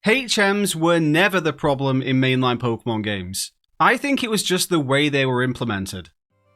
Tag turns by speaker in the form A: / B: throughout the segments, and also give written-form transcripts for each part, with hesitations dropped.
A: HMs were never the problem in mainline Pokemon games. I think it was just the way they were implemented.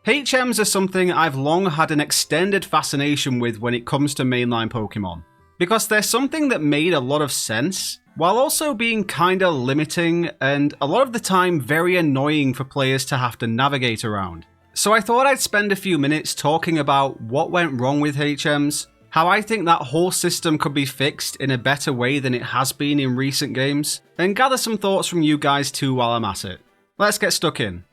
A: HMs are something I've long had an extended fascination with when it comes to mainline Pokemon, because they're something that made a lot of sense, while also being kinda limiting and a lot of the time very annoying for players to have to navigate around. So I thought I'd spend a few minutes talking about what went wrong with HMs, how I think that whole system could be fixed in a better way than it has been in recent games, and gather some thoughts from you guys too while I'm at it. Let's get stuck in.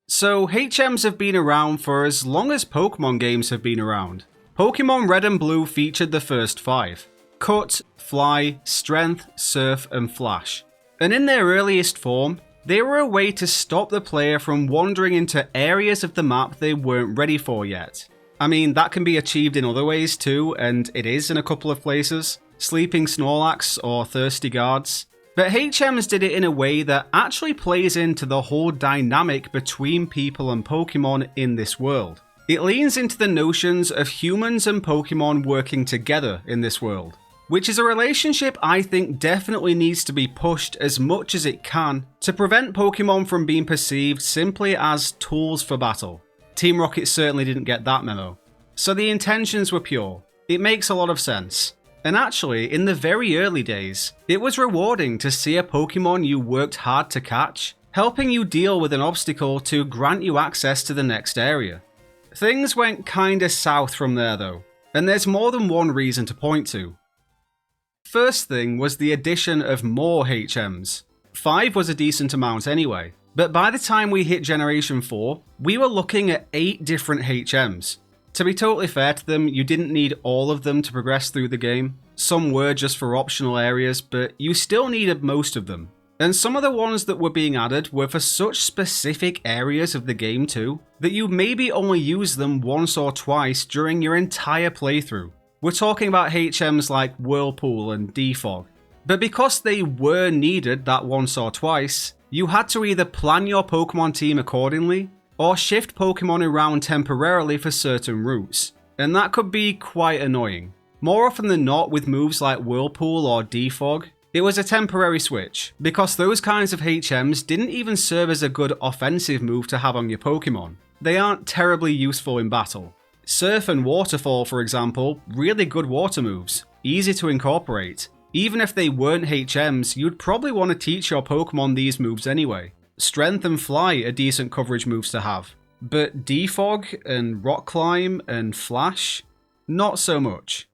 A: So HMs have been around for as long as Pokemon games have been around. Pokemon Red and Blue featured the first 5: Cut, Fly, Strength, Surf, and Flash. And in their earliest form, they were a way to stop the player from wandering into areas of the map they weren't ready for yet. I mean, that can be achieved in other ways too, and it is in a couple of places. Sleeping Snorlax or Thirsty Guards. But HMs did it in a way that actually plays into the whole dynamic between people and Pokemon in this world. It leans into the notions of humans and Pokemon working together in this world, which is a relationship I think definitely needs to be pushed as much as it can to prevent Pokemon from being perceived simply as tools for battle. Team Rocket certainly didn't get that memo. So the intentions were pure. It makes a lot of sense. And actually, in the very early days, it was rewarding to see a Pokemon you worked hard to catch, helping you deal with an obstacle to grant you access to the next area. Things went kinda south from there though, and there's more than one reason to point to. First thing was the addition of more HMs. 5 was a decent amount anyway. But by the time we hit Generation 4, we were looking at 8 different HMs. To be totally fair to them, you didn't need all of them to progress through the game. Some were just for optional areas, but you still needed most of them. And some of the ones that were being added were for such specific areas of the game too, that you maybe only use them once or twice during your entire playthrough. We're talking about HMs like Whirlpool and Defog. But because they were needed that once or twice, you had to either plan your Pokemon team accordingly, or shift Pokemon around temporarily for certain routes, and that could be quite annoying. More often than not with moves like Whirlpool or Defog, it was a temporary switch, because those kinds of HMs didn't even serve as a good offensive move to have on your Pokemon. They aren't terribly useful in battle. Surf and Waterfall, for example, really good water moves, easy to incorporate. Even if they weren't HMs, you'd probably want to teach your Pokemon these moves anyway. Strength and Fly are decent coverage moves to have. But Defog and Rock Climb and Flash? Not so much.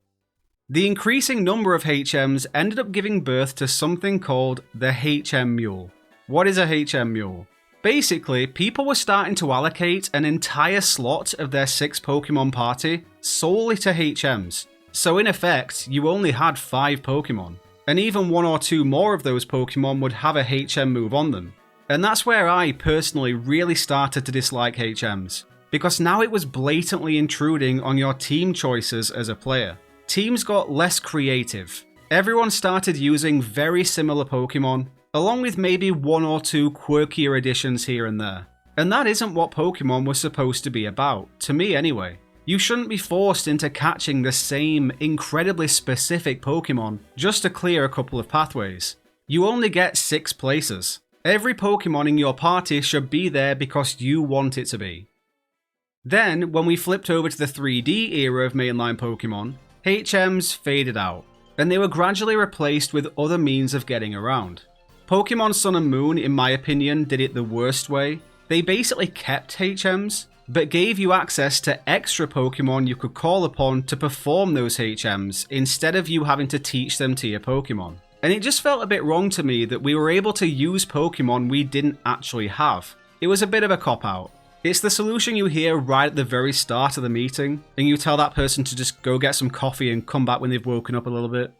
A: The increasing number of HMs ended up giving birth to something called the HM Mule. What is a HM Mule? Basically, people were starting to allocate an entire slot of their 6 Pokemon party solely to HMs. So in effect, you only had 5 Pokemon, and even 1 or 2 more of those Pokemon would have a HM move on them. And that's where I personally really started to dislike HMs, because now it was blatantly intruding on your team choices as a player. Teams got less creative. Everyone started using very similar Pokemon, along with maybe 1 or 2 quirkier additions here and there. And that isn't what Pokemon was supposed to be about, to me anyway. You shouldn't be forced into catching the same incredibly specific Pokemon just to clear a couple of pathways. You only get 6 places. Every Pokemon in your party should be there because you want it to be. Then, when we flipped over to the 3D era of mainline Pokemon, HMs faded out, and they were gradually replaced with other means of getting around. Pokemon Sun and Moon, in my opinion, did it the worst way. They basically kept HMs, but gave you access to extra Pokemon you could call upon to perform those HMs instead of you having to teach them to your Pokemon. And it just felt a bit wrong to me that we were able to use Pokemon we didn't actually have. It was a bit of a cop-out. It's the solution you hear right at the very start of the meeting, and you tell that person to just go get some coffee and come back when they've woken up a little bit.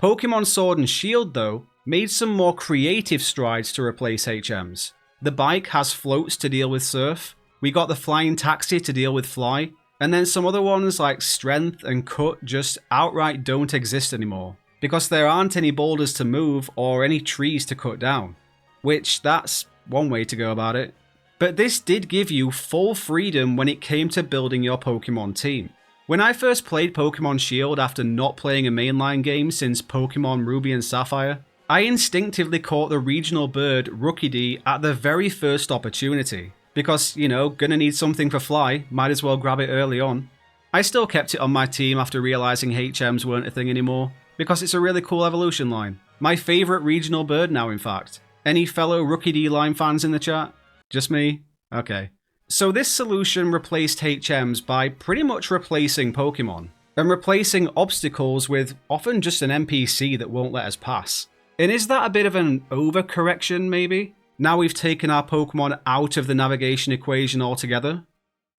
A: Pokemon Sword and Shield, though, made some more creative strides to replace HMs. The bike has floats to deal with Surf, we got the Flying Taxi to deal with Fly, and then some other ones like Strength and Cut just outright don't exist anymore, because there aren't any boulders to move or any trees to cut down. Which, that's one way to go about it. But this did give you full freedom when it came to building your Pokemon team. When I first played Pokemon Shield after not playing a mainline game since Pokemon Ruby and Sapphire, I instinctively caught the regional bird Rookidee at the very first opportunity. Because, you know, gonna need something for Fly, might as well grab it early on. I still kept it on my team after realizing HMs weren't a thing anymore, because it's a really cool evolution line. My favorite regional bird now, in fact. Any fellow Rookidee line fans in the chat? Just me? Okay. So this solution replaced HMs by pretty much replacing Pokemon, and replacing obstacles with often just an NPC that won't let us pass. And is that a bit of an overcorrection, maybe? Now we've taken our Pokemon out of the navigation equation altogether?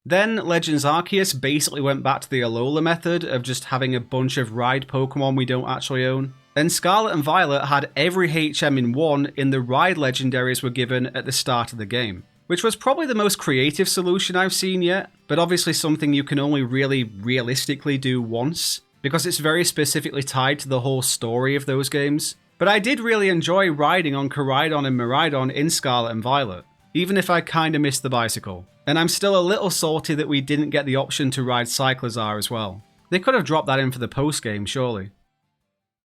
A: Then Legends Arceus basically went back to the Alola method of just having a bunch of ride Pokemon we don't actually own. And Scarlet and Violet had every HM in one in the ride legendaries were given at the start of the game, which was probably the most creative solution I've seen yet, but obviously something you can only really realistically do once, because it's very specifically tied to the whole story of those games. But I did really enjoy riding on Koraidon and Miraidon in Scarlet and Violet, even if I kinda missed the bicycle. And I'm still a little salty that we didn't get the option to ride Cyclizar as well. They could have dropped that in for the post-game, surely.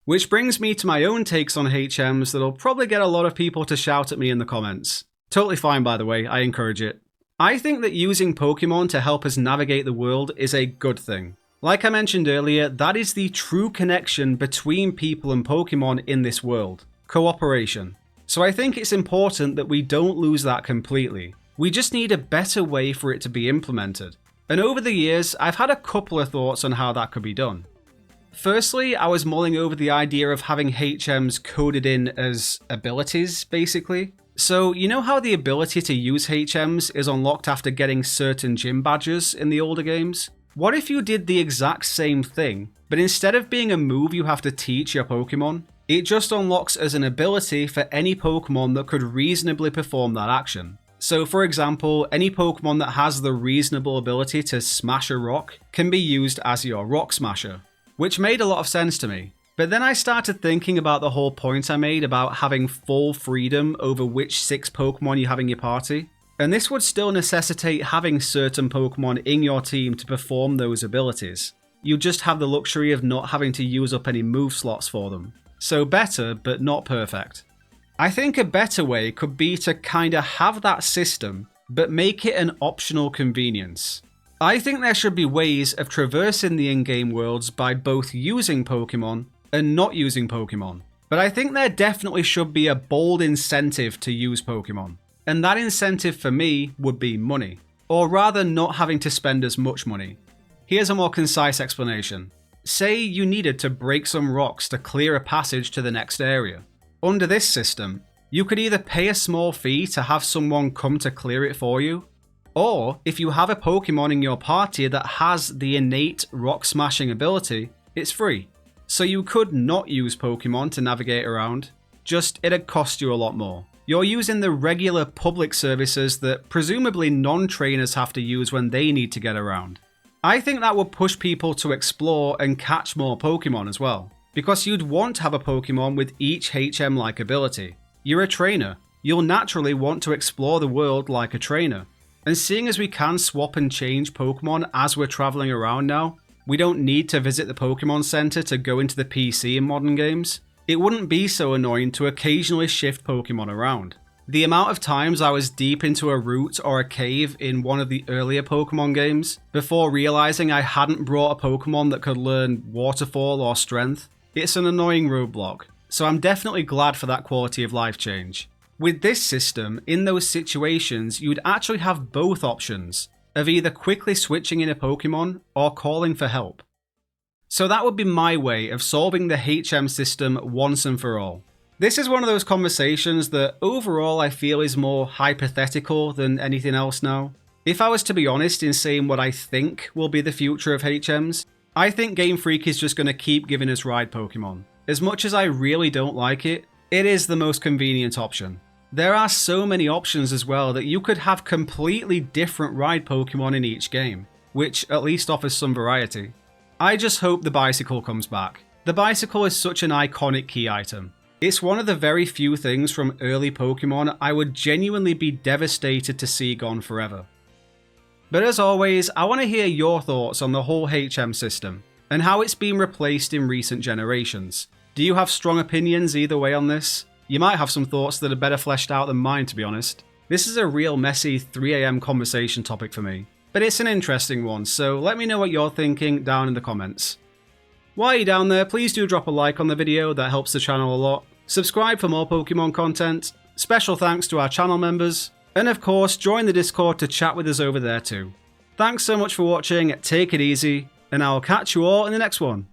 A: Which brings me to my own takes on HMs that'll probably get a lot of people to shout at me in the comments. Totally fine, by the way, I encourage it. I think that using Pokemon to help us navigate the world is a good thing. Like I mentioned earlier, that is the true connection between people and Pokemon in this world. Cooperation. So I think it's important that we don't lose that completely. We just need a better way for it to be implemented. And over the years, I've had a couple of thoughts on how that could be done. Firstly, I was mulling over the idea of having HMs coded in as abilities, basically. So, you know how the ability to use HMs is unlocked after getting certain gym badges in the older games? What if you did the exact same thing, but instead of being a move you have to teach your Pokemon, it just unlocks as an ability for any Pokemon that could reasonably perform that action? So for example, any Pokemon that has the reasonable ability to smash a rock can be used as your Rock Smasher, which made a lot of sense to me. But then I started thinking about the whole point I made about having full freedom over which 6 Pokemon you have in your party. And this would still necessitate having certain Pokemon in your team to perform those abilities. You just have the luxury of not having to use up any move slots for them. So better, but not perfect. I think a better way could be to kinda have that system, but make it an optional convenience. I think there should be ways of traversing the in-game worlds by both using Pokemon and not using Pokemon. But I think there definitely should be a bold incentive to use Pokemon. And that incentive for me would be money. Or rather not having to spend as much money. Here's a more concise explanation. Say you needed to break some rocks to clear a passage to the next area. Under this system, you could either pay a small fee to have someone come to clear it for you, or if you have a Pokemon in your party that has the innate rock smashing ability, it's free. So you could not use Pokemon to navigate around, just it'd cost you a lot more. You're using the regular public services that presumably non-trainers have to use when they need to get around. I think that would push people to explore and catch more Pokemon as well, because you'd want to have a Pokemon with each HM-like ability. You're a trainer. You'll naturally want to explore the world like a trainer. And seeing as we can swap and change Pokemon as we're traveling around now, we don't need to visit the Pokemon Center to go into the PC in modern games. It wouldn't be so annoying to occasionally shift Pokemon around. The amount of times I was deep into a route or a cave in one of the earlier Pokemon games, before realizing I hadn't brought a Pokemon that could learn Waterfall or Strength, it's an annoying roadblock, so I'm definitely glad for that quality of life change. With this system, in those situations, you'd actually have both options, of either quickly switching in a Pokemon or calling for help. So that would be my way of solving the HM system once and for all. This is one of those conversations that overall I feel is more hypothetical than anything else now. If I was to be honest in saying what I think will be the future of HMs, I think Game Freak is just going to keep giving us ride Pokemon. As much as I really don't like it, it is the most convenient option. There are so many options as well that you could have completely different ride Pokemon in each game, which at least offers some variety. I just hope the bicycle comes back. The bicycle is such an iconic key item. It's one of the very few things from early Pokemon I would genuinely be devastated to see gone forever. But as always, I want to hear your thoughts on the whole HM system, and how it's been replaced in recent generations. Do you have strong opinions either way on this? You might have some thoughts that are better fleshed out than mine, to be honest. This is a real messy 3 AM conversation topic for me, but it's an interesting one, so let me know what you're thinking down in the comments. While you're down there, please do drop a like on the video, that helps the channel a lot. Subscribe for more Pokemon content, special thanks to our channel members, and of course join the Discord to chat with us over there too. Thanks so much for watching, take it easy, and I'll catch you all in the next one.